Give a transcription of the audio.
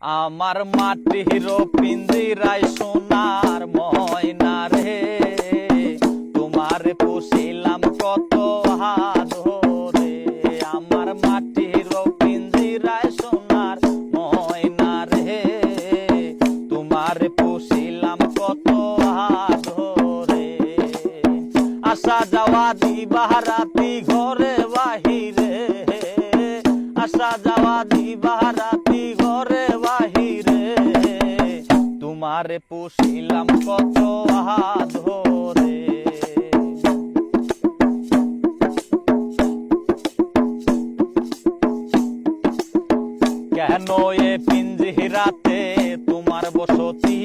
আমার মাটির পিঞ্জিরায় সোনার ময়না রে, তোমার পুষিলাম কত হাদরে। আমার মাটির পিঞ্জিরায় সোনার ময়না রে, তোমার পুষিলাম কত হাদরে। আসা যাওয়া দিবারাতি ঘরে বাহিরে, আসা যাওয়া দিবারাতি ঘরে বাহিরে, তোমারে পুষিলাম কত ধরে। কেন এ পিঞ্জিরাতে তোমার বসতি,